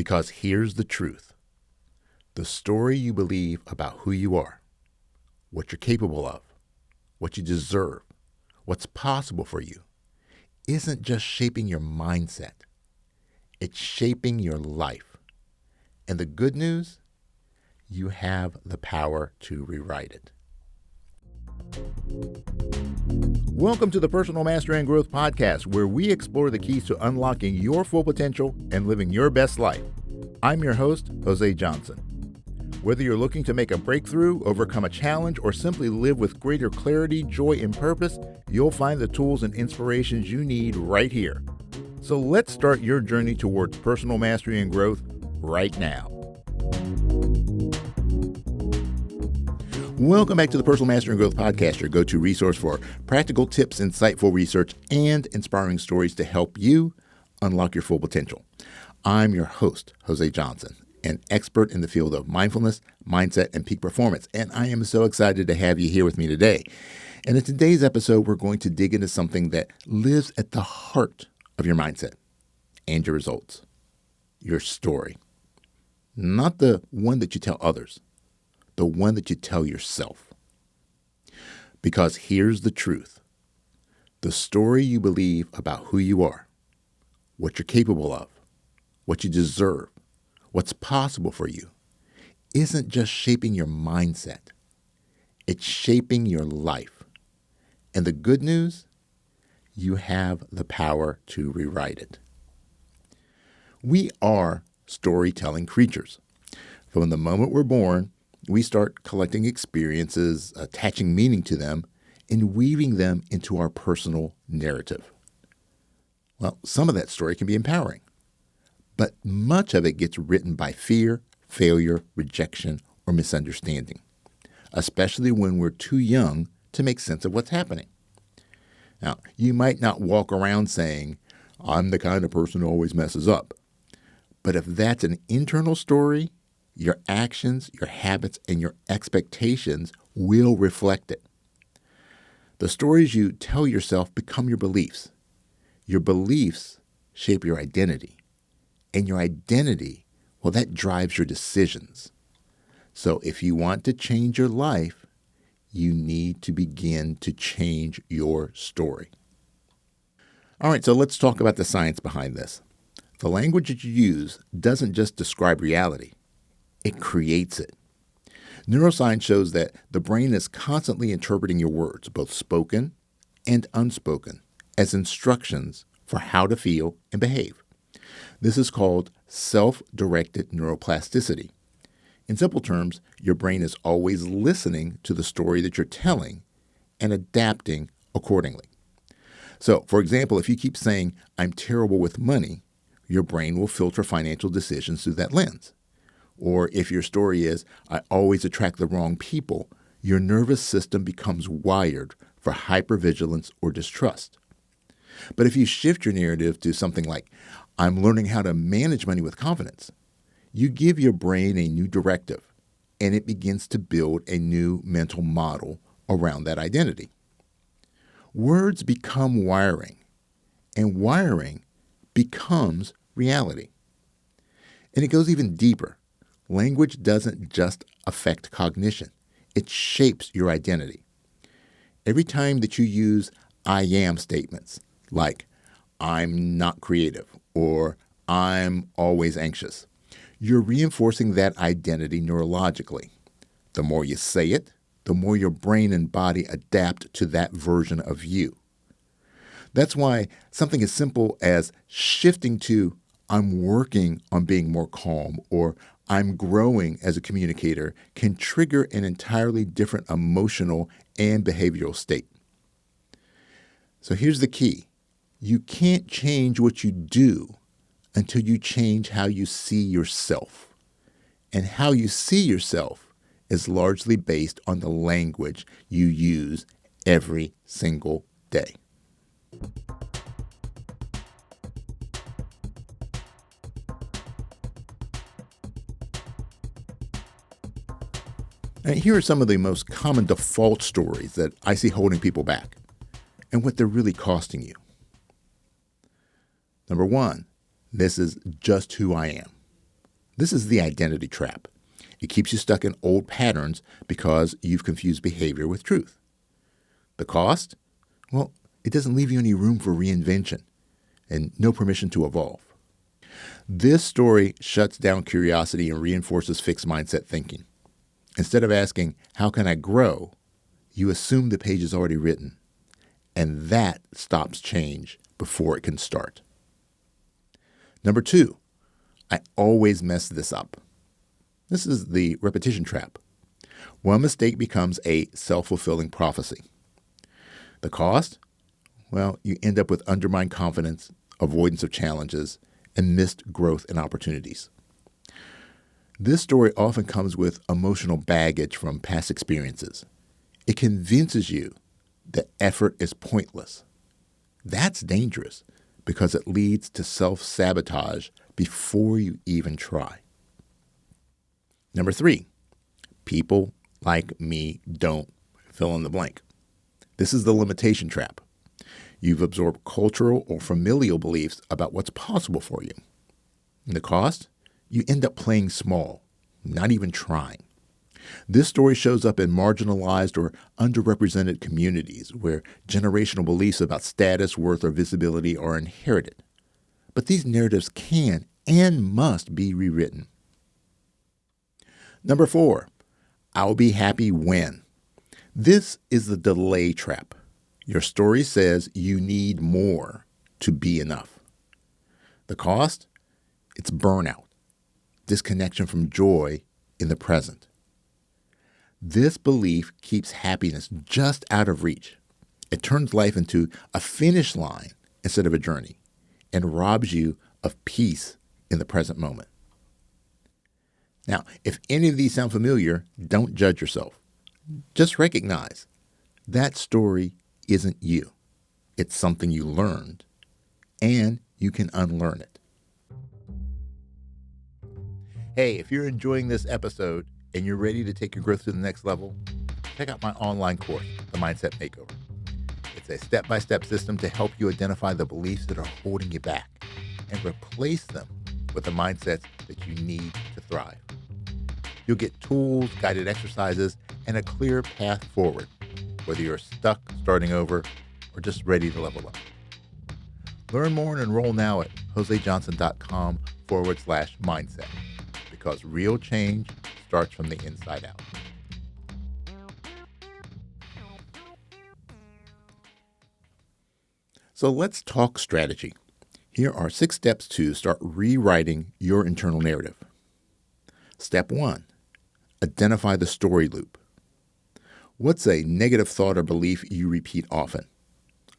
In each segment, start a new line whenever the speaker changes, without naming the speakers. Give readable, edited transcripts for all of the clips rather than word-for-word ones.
Because here's the truth. The story you believe about who you are, what you're capable of, what you deserve, what's possible for you, isn't just shaping your mindset. It's shaping your life. And the good news, you have the power to rewrite it. Welcome to the Personal Mastery and Growth Podcast, where we explore the keys to unlocking your full potential and living your best life. I'm your host, Jose Johnson. Whether you're looking to make a breakthrough, overcome a challenge, or simply live with greater clarity, joy, and purpose, you'll find the tools and inspirations you need right here. So let's start your journey towards personal mastery and growth right now. Welcome back to the Personal Mastery and Growth Podcast, your go-to resource for practical tips, insightful research, and inspiring stories to help you unlock your full potential. I'm your host, Jose Johnson, an expert in the field of mindfulness, mindset, and peak performance, and I am so excited to have you here with me today. And in today's episode, we're going to dig into something that lives at the heart of your mindset and your results, your story. Not the one that you tell others, the one that you tell yourself. Because here's the truth. The story you believe about who you are, what you're capable of, what you deserve, what's possible for you, isn't just shaping your mindset. It's shaping your life. And the good news, you have the power to rewrite it. We are storytelling creatures. From the moment we're born, we start collecting experiences, attaching meaning to them, and weaving them into our personal narrative. Well, some of that story can be empowering, but much of it gets written by fear, failure, rejection, or misunderstanding, especially when we're too young to make sense of what's happening. Now, you might not walk around saying, "I'm the kind of person who always messes up." But if that's an internal story, your actions, your habits, and your expectations will reflect it. The stories you tell yourself become your beliefs. Your beliefs shape your identity. And your identity, well, that drives your decisions. So if you want to change your life, you need to begin to change your story. All right, so let's talk about the science behind this. The language that you use doesn't just describe reality. It creates it. Neuroscience shows that the brain is constantly interpreting your words, both spoken and unspoken, as instructions for how to feel and behave. This is called self-directed neuroplasticity. In simple terms, your brain is always listening to the story that you're telling and adapting accordingly. So, for example, if you keep saying, "I'm terrible with money," your brain will filter financial decisions through that lens. Or if your story is, "I always attract the wrong people," your nervous system becomes wired for hypervigilance or distrust. But if you shift your narrative to something like, "I'm learning how to manage money with confidence," you give your brain a new directive, and it begins to build a new mental model around that identity. Words become wiring, and wiring becomes reality. And it goes even deeper. Language doesn't just affect cognition. It shapes your identity. Every time that you use "I am" statements, like "I'm not creative" or "I'm always anxious," you're reinforcing that identity neurologically. The more you say it, the more your brain and body adapt to that version of you. That's why something as simple as shifting to "I'm working on being more calm" or "I'm growing as a communicator" can trigger an entirely different emotional and behavioral state. So here's the key. You can't change what you do until you change how you see yourself. And how you see yourself is largely based on the language you use every single day. And here are some of the most common default stories that I see holding people back and what they're really costing you. Number one, this is just who I am. This is the identity trap. It keeps you stuck in old patterns because you've confused behavior with truth. The cost? Well, it doesn't leave you any room for reinvention and no permission to evolve. This story shuts down curiosity and reinforces fixed mindset thinking. Instead of asking, how can I grow? You assume the page is already written, and that stops change before it can start. Number 2, I always mess this up. This is the repetition trap. One mistake becomes a self-fulfilling prophecy. The cost? Well, you end up with undermined confidence, avoidance of challenges, and missed growth and opportunities. This story often comes with emotional baggage from past experiences. It convinces you that effort is pointless. That's dangerous because it leads to self-sabotage before you even try. Number 3, people like me don't fill in the blank. This is the limitation trap. You've absorbed cultural or familial beliefs about what's possible for you. And the cost? You end up playing small, not even trying. This story shows up in marginalized or underrepresented communities where generational beliefs about status, worth, or visibility are inherited. But these narratives can and must be rewritten. Number 4, I'll be happy when. This is the delay trap. Your story says you need more to be enough. The cost? It's burnout, disconnection from joy in the present. This belief keeps happiness just out of reach. It turns life into a finish line instead of a journey and robs you of peace in the present moment. Now, if any of these sound familiar, don't judge yourself. Just recognize that story isn't you. It's something you learned, and you can unlearn it. Hey, if you're enjoying this episode and you're ready to take your growth to the next level, check out my online course, The Mindset Makeover. It's a step-by-step system to help you identify the beliefs that are holding you back and replace them with the mindsets that you need to thrive. You'll get tools, guided exercises, and a clear path forward, whether you're stuck, starting over, or just ready to level up. Learn more and enroll now at josejohnson.com/mindset, because real change starts from the inside out. So let's talk strategy. Here are 6 steps to start rewriting your internal narrative. Step 1, identify the story loop. What's a negative thought or belief you repeat often?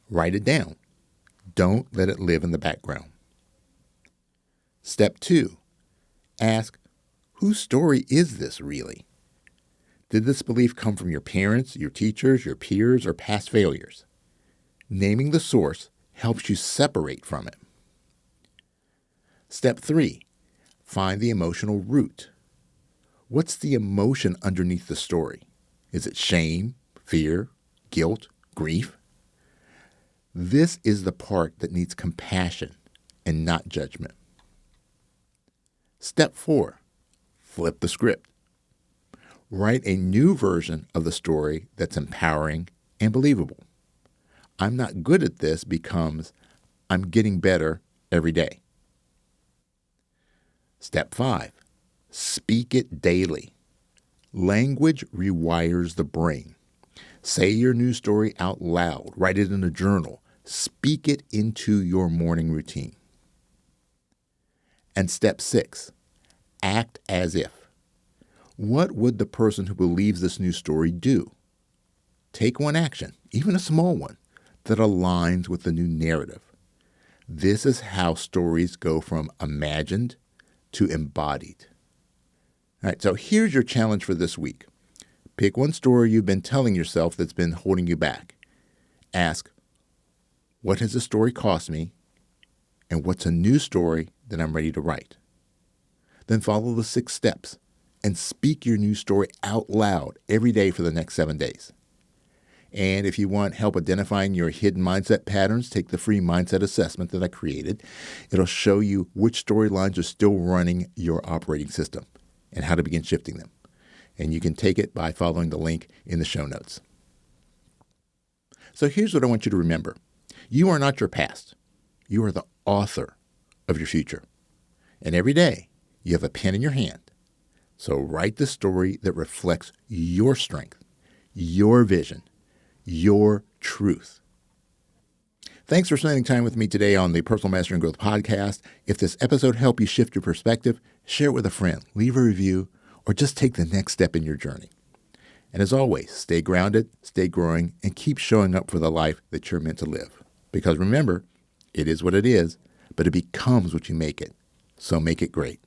Write it down. Don't let it live in the background. Step 2, ask, whose story is this really? Did this belief come from your parents, your teachers, your peers, or past failures? Naming the source helps you separate from it. Step 3, find the emotional root. What's the emotion underneath the story? Is it shame, fear, guilt, grief? This is the part that needs compassion and not judgment. Step 4, flip the script. Write a new version of the story that's empowering and believable. I'm not good at this becomes I'm getting better every day. Step 5, speak it daily. Language rewires the brain. Say your news story out loud. Write it in a journal. Speak it into your morning routine. And step 6, act as if. What would the person who believes this news story do? Take one action, even a small one, that aligns with the new narrative. This is how stories go from imagined to embodied. All right, so here's your challenge for this week. Pick one story you've been telling yourself that's been holding you back. Ask, what has the story cost me? And what's a new story that I'm ready to write? Then follow the 6 steps and speak your new story out loud every day for the next 7 days. And if you want help identifying your hidden mindset patterns, take the free mindset assessment that I created. It'll show you which storylines are still running your operating system and how to begin shifting them. And you can take it by following the link in the show notes. So here's what I want you to remember. You are not your past. You are the author of your future. And every day, you have a pen in your hand. So write the story that reflects your strength, your vision, your truth. Thanks for spending time with me today on the Personal Mastery and Growth Podcast. If this episode helped you shift your perspective, share it with a friend, leave a review, or just take the next step in your journey. And as always, stay grounded, stay growing, and keep showing up for the life that you're meant to live. Because remember, it is what it is, but it becomes what you make it. So make it great.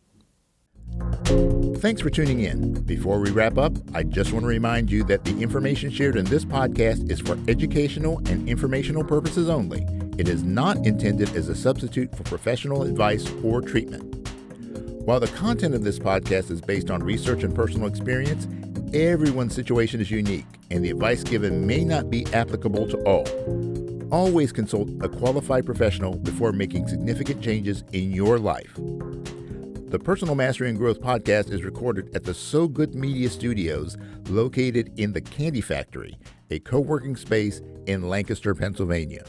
Thanks for tuning in. Before we wrap up, I just want to remind you that the information shared in this podcast is for educational and informational purposes only. It is not intended as a substitute for professional advice or treatment. While the content of this podcast is based on research and personal experience, everyone's situation is unique, and the advice given may not be applicable to all. Always consult a qualified professional before making significant changes in your life. The Personal Mastery and Growth Podcast is recorded at the So Good Media Studios, located in the Candy Factory, a co-working space in Lancaster, Pennsylvania.